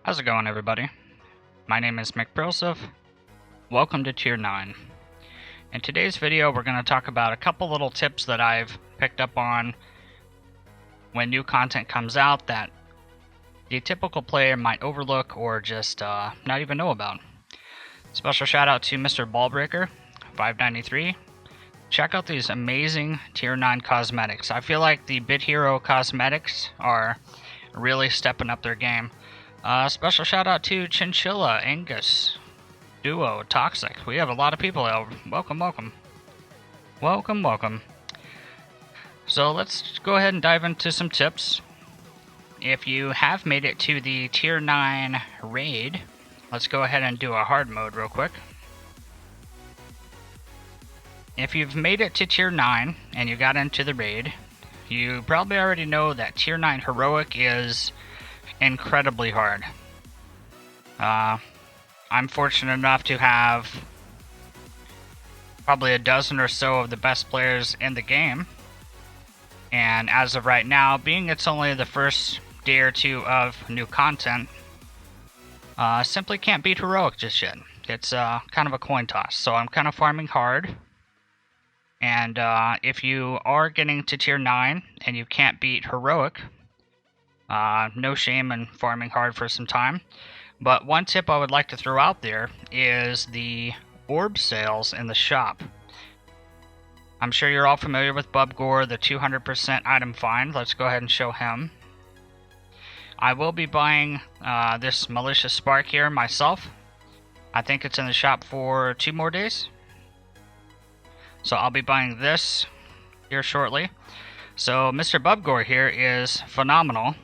How's it going, everybody? My name is McProseph. Welcome to Tier 9. In today's video, we're going to talk about a couple little tips that I've picked up on when new content comes out that the typical player might overlook or just not even know about. Special shout out to Mr. Ballbreaker 593. Check out these amazing Tier 9 cosmetics. I feel like the Bit Hero cosmetics are really stepping up their game. Special shout out to Chinchilla, Angus, Duo, Toxic. We have a lot of people out. Welcome, welcome. Welcome, welcome. So let's go ahead and dive into some tips. If you have made it to the Tier 9 raid, let's go ahead and do a hard mode real quick. If you've made it to Tier 9 and you got into the raid, you probably already know that Tier 9 Heroic is incredibly hard. I'm fortunate enough to have probably a dozen or so of the best players in the game, and as of right now, being it's only the first day or two of new content, simply can't beat Heroic just yet. It's kind of a coin toss, so I'm kind of farming hard. And if you are getting to Tier 9 and you can't beat Heroic, no shame in farming hard for some time. But one tip I would like to throw out there is the orb sales in the shop. I'm sure you're all familiar with Bubgore, the 200% item find. Let's go ahead and show him. I will be buying this Malicious Spark here myself. I think it's in the shop for 2 more days. So I'll be buying this here shortly. So Mr. Bubgore here is phenomenal.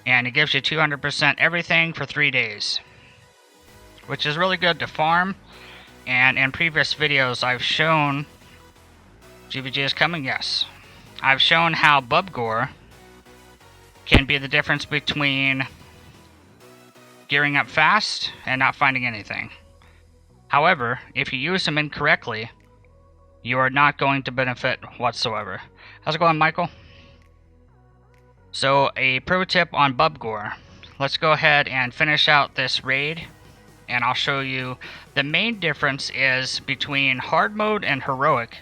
And it gives you 200% everything for 3 days, which is really good to farm. And in previous videos I've shown, GVG is coming, yes. I've shown how Bubgore can be the difference between gearing up fast and not finding anything. However, if you use him incorrectly, you are not going to benefit whatsoever. How's it going, Michael? So, a pro tip on Bubgore. Let's go ahead and finish out this raid, and I'll show you the main difference is between hard mode and heroic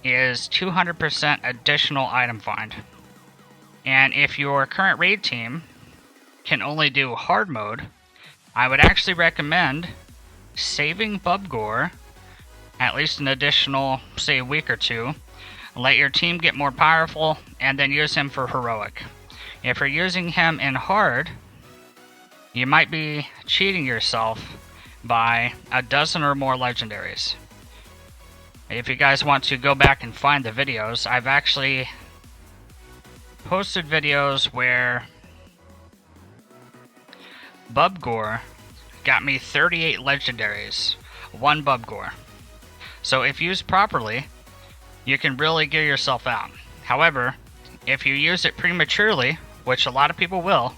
is 200% additional item find. And if your current raid team can only do hard mode, I would actually recommend saving Bubgore at least an additional, say, a week or two. Let your team get more powerful, and then use him for heroic. If you're using him in hard, you might be cheating yourself by a dozen or more legendaries. If you guys want to go back and find the videos, I've actually posted videos where Bubgore got me 38 legendaries, one Bubgore. So if used properly, you can really gear yourself out. However, if you use it prematurely, which a lot of people will,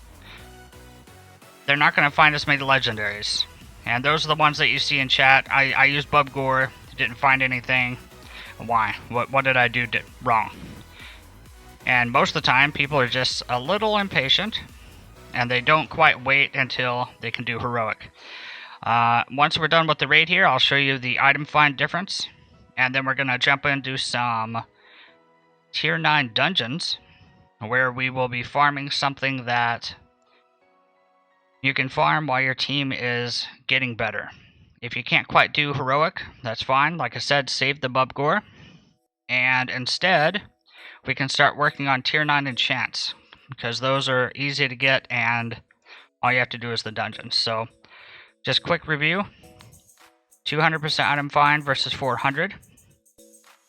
they're not going to find as many legendaries. And those are the ones that you see in chat. I used Bubgore, didn't find anything. Why? What did I do wrong? And most of the time, people are just a little impatient, and they don't quite wait until they can do heroic. Once we're done with the raid here, I'll show you the item find difference. And then we're going to jump into some Tier 9 dungeons, where we will be farming something that you can farm while your team is getting better. If you can't quite do heroic, that's fine. Like I said, save the Bubgore. And instead, we can start working on Tier 9 enchants, because those are easy to get and all you have to do is the dungeons. So, just quick review. 200% item find versus 400.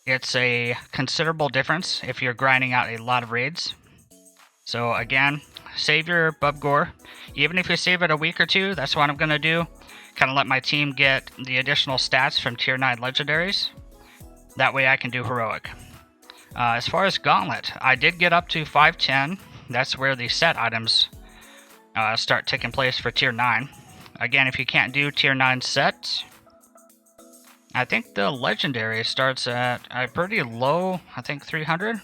It's a considerable difference if you're grinding out a lot of raids. So again, save your Bubgore. Even if you save it a week or two, that's what I'm going to do. Kind of let my team get the additional stats from Tier 9 legendaries. That way I can do heroic. As far as Gauntlet, I did get up to 510. That's where the set items start taking place for Tier 9. Again, if you can't do Tier 9 set, I think the legendary starts at a pretty low, I think 300?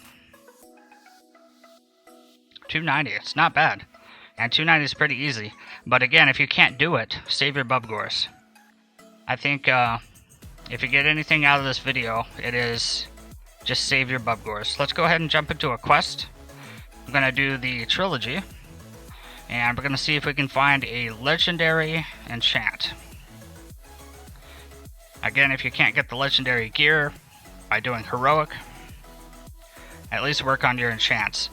290, it's not bad. And 290 is pretty easy. But again, if you can't do it, save your Bubgors. I think if you get anything out of this video, it is just save your Bubgors. Let's go ahead and jump into a quest. I'm going to do the trilogy. And we're going to see if we can find a legendary enchant. Again, if you can't get the legendary gear by doing heroic, at least work on your enchants.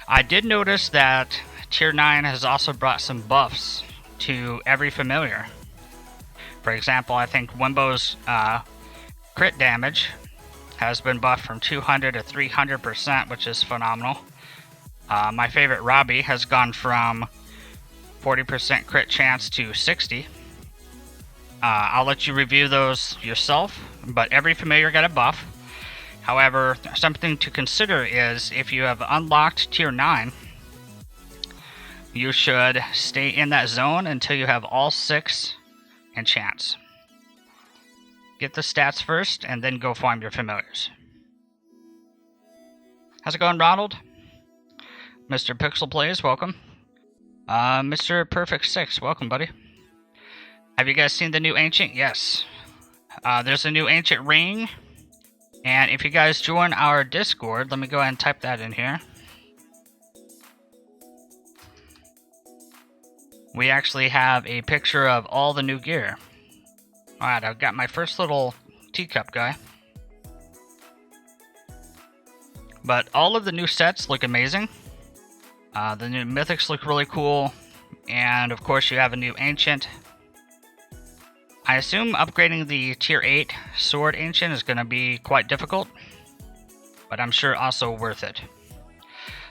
I did notice that Tier 9 has also brought some buffs to every familiar. For example, I think Wimbo's crit damage has been buffed from 200 to 300%, which is phenomenal. My favorite Robbie has gone from 40% crit chance to 60. I'll let you review those yourself, but every familiar got a buff. However, something to consider is if you have unlocked Tier 9, you should stay in that zone until you have all 6 enchants. Get the stats first, and then go farm your familiars. How's it going, Ronald? Mr. Pixel Plays, welcome. Mr. Perfect 6, welcome, buddy. Have you guys seen the new Ancient? Yes. There's a new Ancient ring. And if you guys join our Discord, let me go ahead and type that in here. We actually have a picture of all the new gear. Alright, I've got my first little teacup guy. But all of the new sets look amazing. The new mythics look really cool. And of course you have a new Ancient. I assume upgrading the Tier 8 Sword Ancient is going to be quite difficult, but I'm sure also worth it.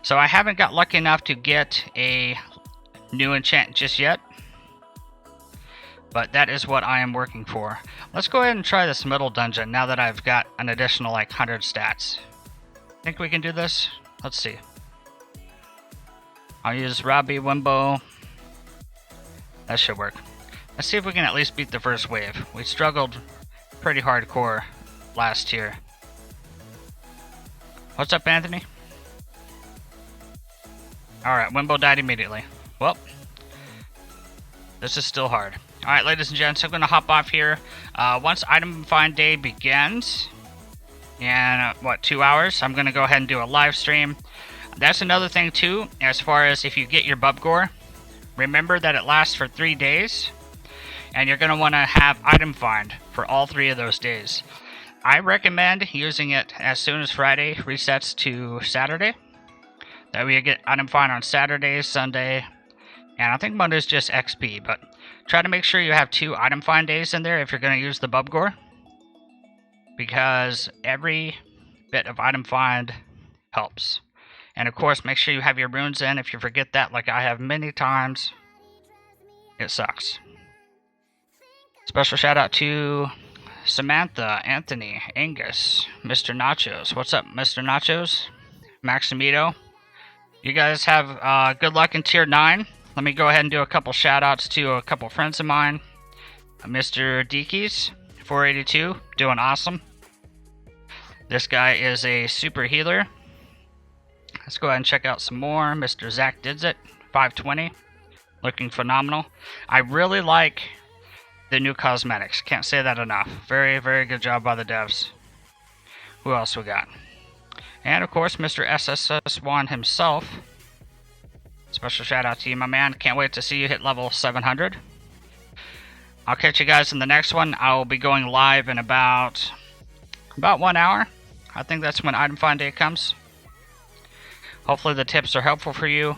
So I haven't got lucky enough to get a new enchant just yet, but that is what I am working for. Let's go ahead and try this middle dungeon now that I've got an additional like 100 stats. Think we can do this? Let's see. I'll use Robbie, Wimbo. That should work. Let's see if we can at least beat the first wave. We struggled pretty hardcore last year. What's up, Anthony? Alright, Wimbo died immediately. Well, this is still hard. Alright, ladies and gents, I'm going to hop off here. Once Item Find Day begins, in, 2 hours, I'm going to go ahead and do a live stream. That's another thing, too, as far as if you get your Bubgor. Remember that it lasts for 3 days. And you're going to want to have Item Find for all 3 of those days. I recommend using it as soon as Friday resets to Saturday. That way you get Item Find on Saturday, Sunday, and I think Monday's just XP. But try to make sure you have 2 Item Find days in there if you're going to use the Bubgor. Because every bit of Item Find helps. And of course, make sure you have your runes in. If you forget that, like I have many times, it sucks. Special shout out to Samantha, Anthony, Angus, Mr. Nachos. What's up, Mr. Nachos? Maximito. You guys have good luck in Tier 9. Let me go ahead and do a couple shout outs to a couple friends of mine. Mr. Deekies, 482, doing awesome. This guy is a super healer. Let's go ahead and check out some more. Mr. Zach Didsit, 520, looking phenomenal. I really like the new cosmetics. Can't say that enough. Very, very good job by the devs. Who else we got? And of course, Mr. SSS1 himself. Special shout out to you, my man. Can't wait to see you hit level 700. I'll catch you guys in the next one. I will be going live in about 1 hour. I think that's when Item Find Day comes. Hopefully the tips are helpful for you.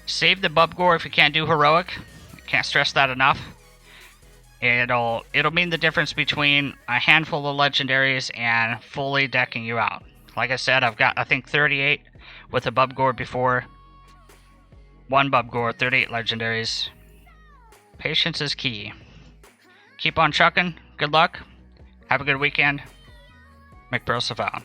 Save the Bubgor if you can't do heroic. Can't stress that enough. It'll mean the difference between a handful of legendaries and fully decking you out. Like I said, I've got I think 38 with a Bubgor before. 1 Bubgor, 38 legendaries. Patience is key. Keep on chucking. Good luck. Have a good weekend. McProseph out.